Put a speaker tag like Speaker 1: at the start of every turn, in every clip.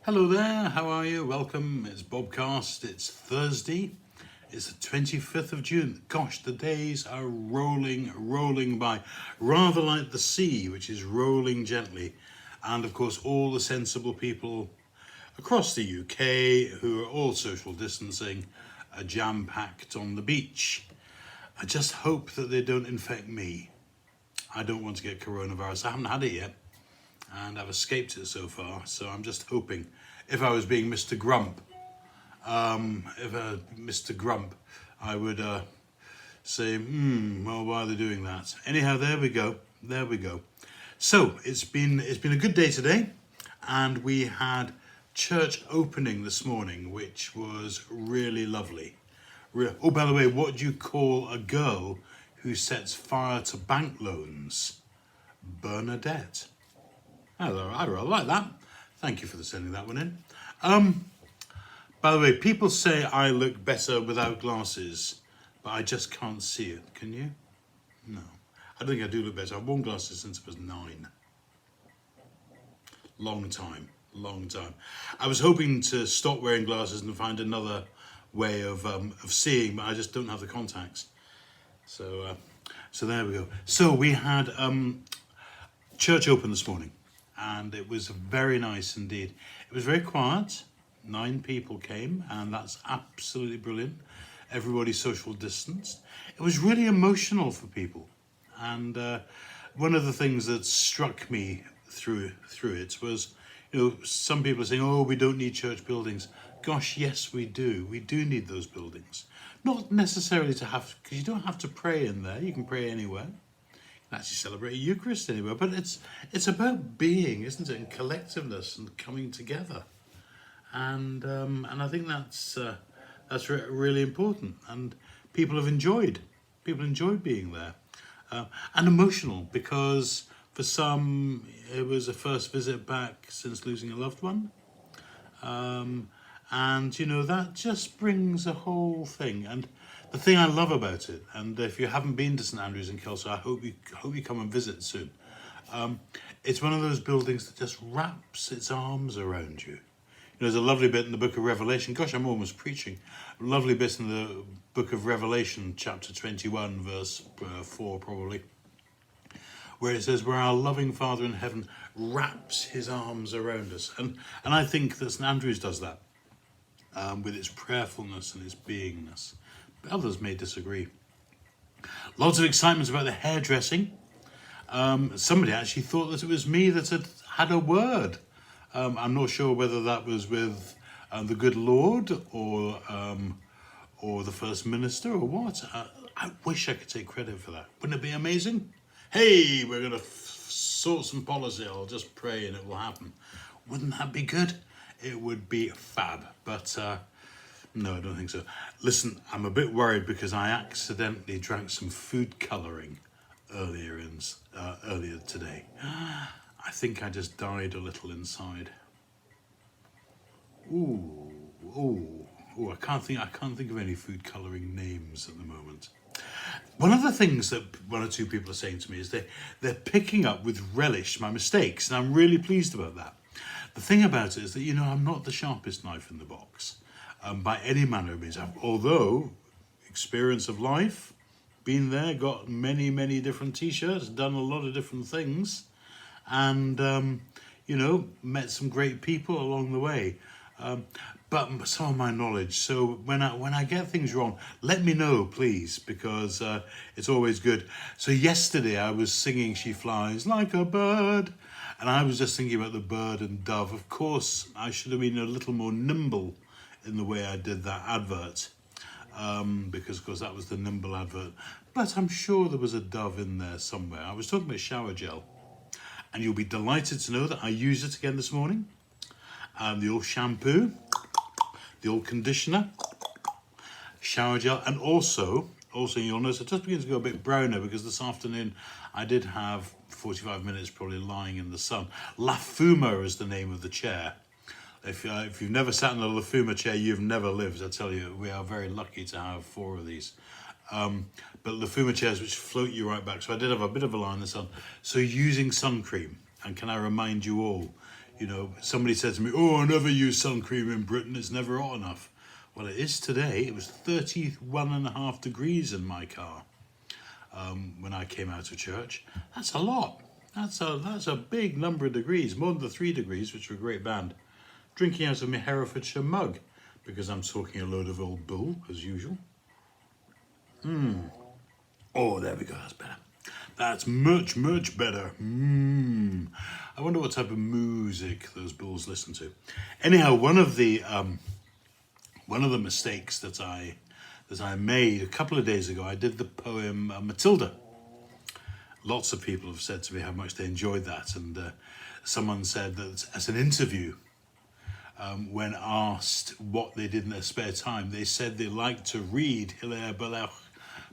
Speaker 1: Hello there, how are you? Welcome, it's BOBCAST, it's Thursday, it's the 25th of June. Gosh, the days are rolling by, rather like the sea, which is rolling gently. And of course, all the sensible people across the UK who are all social distancing are jam-packed on the beach. I just hope that they don't infect me. I don't want to get coronavirus, I haven't had it yet. And I've escaped it so far, so I'm just hoping. If I was being Mr. Grump, Mr. Grump, I would say, well, why are they doing that? Anyhow, there we go. So it's been a good day today, and we had church opening this morning, which was really lovely. Oh, by the way, what do you call a girl who sets fire to bank loans? Bernadette. Hello, I really like that. Thank you for sending that one in. By the way, people say I look better without glasses, but I just can't see it. Can you? No. I think I do look better. I've worn glasses since I was 9. Long time. I was hoping to stop wearing glasses and find another way of seeing, but I just don't have the contacts. So there we go. So we had church open this morning. And it was very nice indeed. It was very quiet. 9 people came, and that's absolutely brilliant. Everybody social distanced. It was really emotional for people. And one of the things that struck me through it was, some people are saying, oh, we don't need church buildings. Gosh, yes, we do. We do need those buildings. Not necessarily to have, because you don't have to pray in there. You can pray anywhere. Actually celebrate a Eucharist anywhere, but it's about being, isn't it, and collectiveness and coming together, and I think that's really important, and people enjoyed being there, and emotional, because for some it was a first visit back since losing a loved one, and that just brings a whole thing. And the thing I love about it, and if you haven't been to St Andrews in Kelso, I hope you come and visit soon. It's one of those buildings that just wraps its arms around you. There's a lovely bit in the book of Revelation. Gosh, I'm almost preaching. A lovely bit in the book of Revelation, chapter 21, verse 4 probably, where it says, where our loving Father in heaven wraps his arms around us. And I think that St Andrews does that with its prayerfulness and its beingness. Others may disagree. Lots of excitement about the hairdressing. Somebody actually thought that it was me that had a word. I'm not sure whether that was with the good Lord or the First Minister or what. I wish I could take credit for that. Wouldn't it be amazing? Hey, we're going to sort some policy. I'll just pray and it will happen. Wouldn't that be good? It would be fab. But no, I don't think so. Listen, I'm a bit worried because I accidentally drank some food colouring earlier today. I think I just died a little inside. I can't think of any food colouring names at the moment. One of the things that one or two people are saying to me is they're picking up with relish my mistakes, and I'm really pleased about that. The thing about it is that, I'm not the sharpest knife in the box. By any manner of means, although experience of life, been there, got many different t-shirts, done a lot of different things, and met some great people along the way, but some of my knowledge, so when I get things wrong, let me know please, because it's always good. So yesterday I was singing She Flies Like a Bird, and I was just thinking about the bird and dove. Of course I should have been a little more nimble in the way I did that advert, because of course that was the nimble advert, but I'm sure there was a dove in there somewhere. I was talking about shower gel, and you'll be delighted to know that I used it again this morning. The old shampoo, the old conditioner, shower gel, and also you'll notice it just begins to go a bit browner because this afternoon I did have 45 minutes probably lying in the sun. La Fuma is the name of the chair. If you've never sat in a La Fuma chair, you've never lived. I tell you, we are very lucky to have 4 of these. But La Fuma chairs which float you right back. So I did have a bit of a lie in the sun. So using sun cream, and can I remind you all, You know, somebody said to me, "Oh, I never use sun cream in Britain. It's never hot enough." Well, it is today. It was 31.5 degrees in my car when I came out of church. That's a lot. That's a big number of degrees, more than the 3 degrees, which were a great band. Drinking out of my Herefordshire mug, because I'm talking a load of old bull, as usual. Oh, there we go, that's better. That's much, much better. I wonder what type of music those bulls listen to. Anyhow, one of the mistakes that I made a couple of days ago, I did the poem Matilda. Lots of people have said to me how much they enjoyed that, and someone said that as an interview, when asked what they did in their spare time, they said they liked to read Hilaire Belloc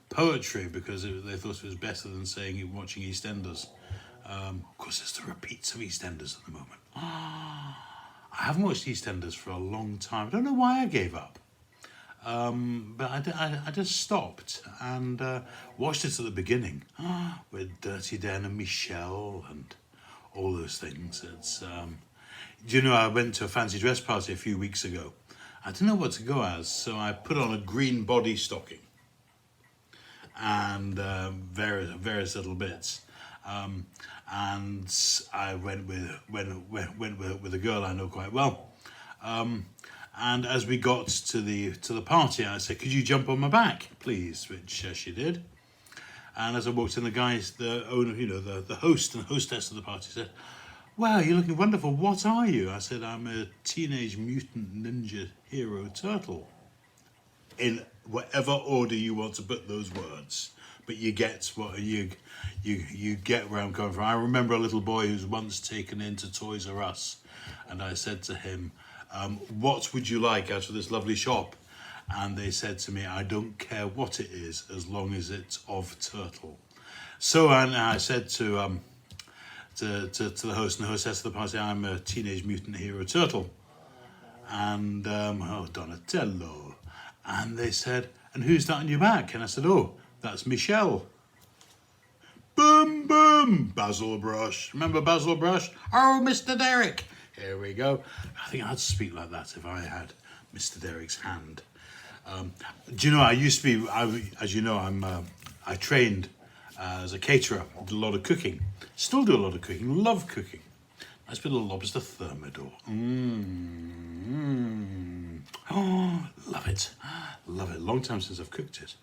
Speaker 1: poetry because they thought it was better than saying watching EastEnders. Of course, there's the repeats of EastEnders at the moment. I haven't watched EastEnders for a long time. I don't know why I gave up. But I just stopped and watched it at the beginning with Dirty Dan and Michelle and all those things. It's do you know, I went to a fancy dress party a few weeks ago. I didn't know what to go as, so I put on a green body stocking and various little bits. And I went with a girl I know quite well. And as we got to the party, I said, "Could you jump on my back, please?" Which she did. And as I walked in, the owner, you know, the host and hostess of the party said, "Wow, you're looking wonderful. What are you?" I said, "I'm a Teenage Mutant Ninja Hero Turtle." In whatever order you want to put those words, but you get what you get where I'm coming from. I remember a little boy who was once taken into Toys R Us, and I said to him, "What would you like out of this lovely shop?" And they said to me, "I don't care what it is, as long as it's of turtle." So I said to the host and the hostess of the party, "I'm a Teenage Mutant Hero Turtle." And Donatello. And they said, "And who's that on your back?" And I said, "Oh, that's Michelle." Boom, boom, Basil Brush. Remember Basil Brush? "Oh, Mr. Derek." Here we go. I think I'd speak like that if I had Mr. Derek's hand. Do you know, I used to be, as you know, I trained as a caterer, did a lot of cooking. Still do a lot of cooking, love cooking. Nice bit of lobster thermidor. Oh, love it. Love it. Long time since I've cooked it.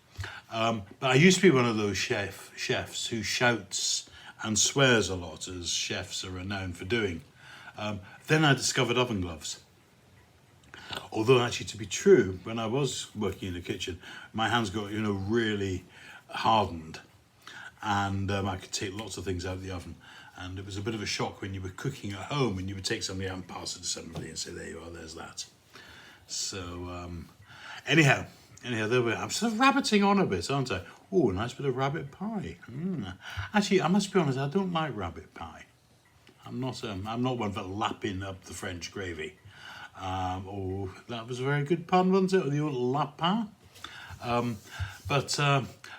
Speaker 1: But I used to be one of those chefs who shouts and swears a lot, as chefs are renowned for doing. Then I discovered oven gloves. Although actually, to be true, when I was working in the kitchen, my hands got, you know, really hardened, and I could take lots of things out of the oven. And it was a bit of a shock when you were cooking at home and you would take something out and pass it to somebody and say, "There you are, there's that." So anyhow, there we are. I'm sort of rabbiting on a bit, aren't I? Oh, a nice bit of rabbit pie. Actually, I must be honest, I don't like rabbit pie. I'm not one for lapping up the French gravy. Oh, that was a very good pun, wasn't it? The old lapin.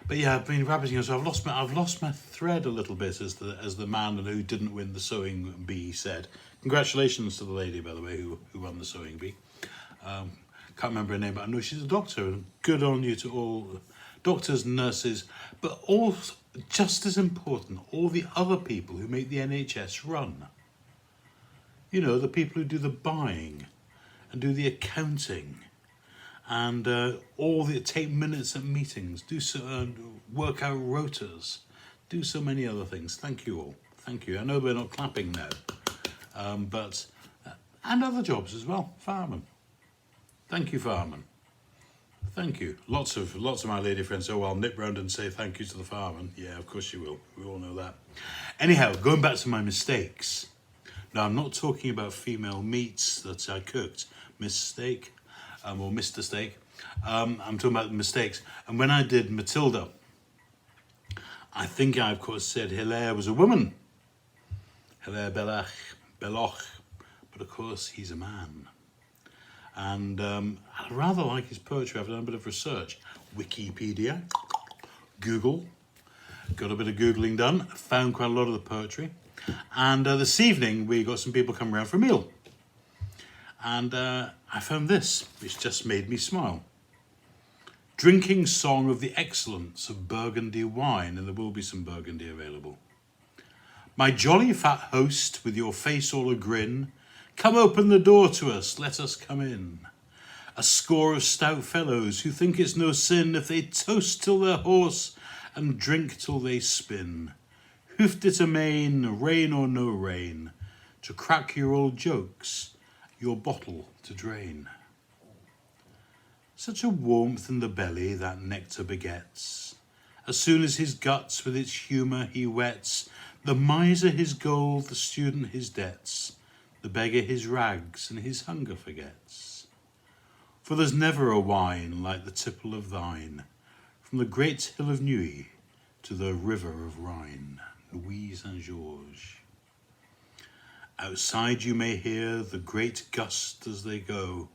Speaker 1: But yeah, I've been rabbiting, so I've lost my thread a little bit, as the man who didn't win the sewing bee said. Congratulations to the lady, by the way, who won the sewing bee. Can't remember her name, but I know she's a doctor, and good on you to all doctors, nurses, but also, just as important, all the other people who make the NHS run. You know, the people who do the buying and do the accounting, and take minutes at meetings, work out rotas, do so many other things. Thank you all. Thank you. I know we're not clapping now, but and other jobs as well. Firemen. Thank you, firemen. Thank you. Lots of my lady friends say, "Oh, I'll nip round and say thank you to the firemen." Yeah, of course you will. We all know that. Anyhow, going back to my mistakes. Now, I'm not talking about female meats that I cooked. Miss Steak, or Mr. Steak. I'm talking about mistakes. And when I did Matilda, I think I, of course, said Hilaire was a woman. Hilaire Belloc. But, of course, he's a man. And I rather like his poetry. I've done a bit of research. Wikipedia, Google, got a bit of Googling done, found quite a lot of the poetry. And this evening we got some people coming around for a meal. And I found this, which just made me smile. Drinking song of the excellence of Burgundy wine, and there will be some Burgundy available. My jolly fat host, with your face all a grin, come open the door to us, let us come in. A score of stout fellows who think it's no sin if they toast till they're hoarse and drink till they spin. Hoofed it amain, rain or no rain, to crack your old jokes, your bottle to drain. Such a warmth in the belly that nectar begets. As soon as his guts with its humour he wets, the miser his gold, the student his debts, the beggar his rags and his hunger forgets. For there's never a wine like the tipple of thine, from the great hill of Neuilly to the river of Rhine. Louise and Georges. Outside you may hear the great gust as they go,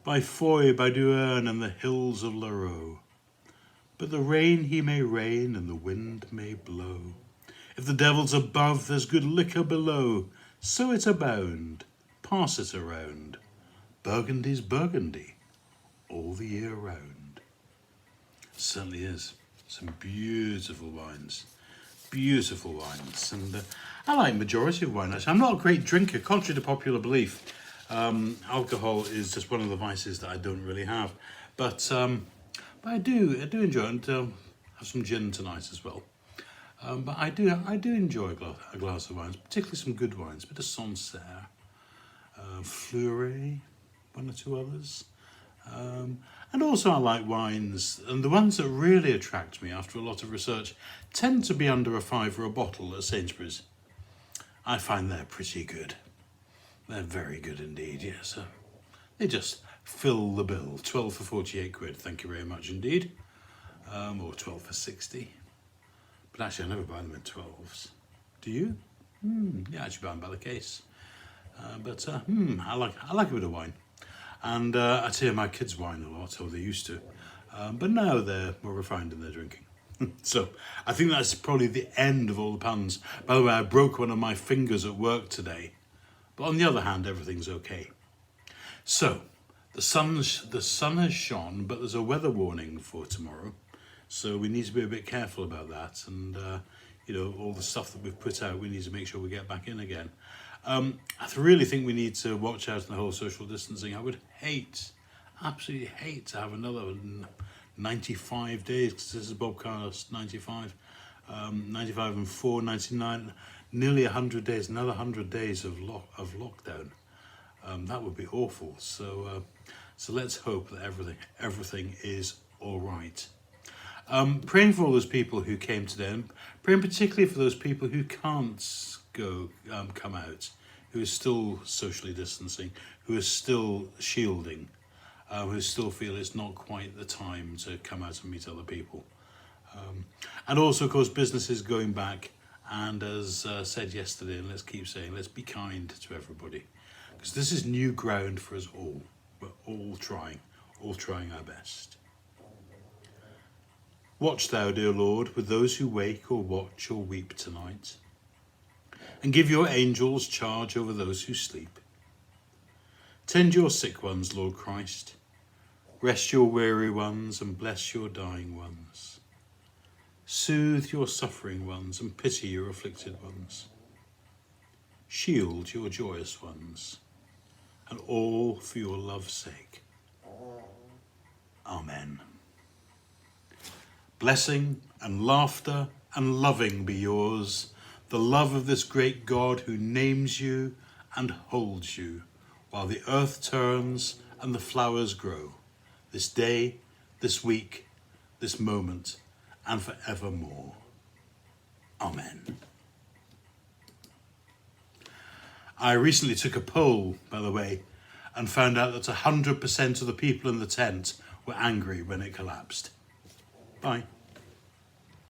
Speaker 1: by Foy, by Duerne and the hills of Lareux. But the rain he may rain and the wind may blow. If the devil's above, there's good liquor below. So it abound, pass it around. Burgundy's Burgundy, all the year round. Certainly is. Some beautiful wines. Beautiful wines. And I like majority of wine, actually. I'm not a great drinker, contrary to popular belief. Alcohol is just one of the vices that I don't really have. But I do enjoy it, and have some gin tonight as well. But I do enjoy a glass of wines, particularly some good wines. A bit of Sancerre, Fleury, one or two others. And also I like wines, and the ones that really attract me after a lot of research tend to be under £5 a bottle at Sainsbury's. I find they're pretty good. They're very good indeed, yes. They just fill the bill. 12 for 48 quid, thank you very much indeed. Or 12 for 60. But actually I never buy them in 12s. Do you? Yeah, I actually buy them by the case. I like a bit of wine. And I tell you, my kids wine a lot, or they used to. But now they're more refined in their drinking. So I think that's probably the end of all the puns. By the way, I broke one of my fingers at work today. But on the other hand, everything's okay. So the sun has shone, but there's a weather warning for tomorrow. So we need to be a bit careful about that. And, all the stuff that we've put out, we need to make sure we get back in again. I really think we need to watch out on the whole social distancing. I would absolutely hate to have another 95 days, because this is BOBCAST 95, 95 and 4, 99, nearly 100 days, another 100 days of lockdown. That would be awful. So let's hope that everything is all right. Praying for all those people who came today, and praying particularly for those people who can't come out, who are still socially distancing, who are still shielding, who still feel it's not quite the time to come out and meet other people. And also, of course, businesses going back, and as said yesterday, and let's keep saying, let's be kind to everybody, because this is new ground for us all. We're all trying our best. Watch thou, dear Lord, with those who wake or watch or weep tonight, and give your angels charge over those who sleep. Tend your sick ones, Lord Christ. Rest your weary ones and bless your dying ones. Soothe your suffering ones and pity your afflicted ones. Shield your joyous ones, and all for your love's sake. Amen. Blessing and laughter and loving be yours, the love of this great God who names you and holds you, while the earth turns and the flowers grow, this day, this week, this moment, and forevermore. Amen. I recently took a poll, by the way, and found out that 100% of the people in the tent were angry when it collapsed. Bye.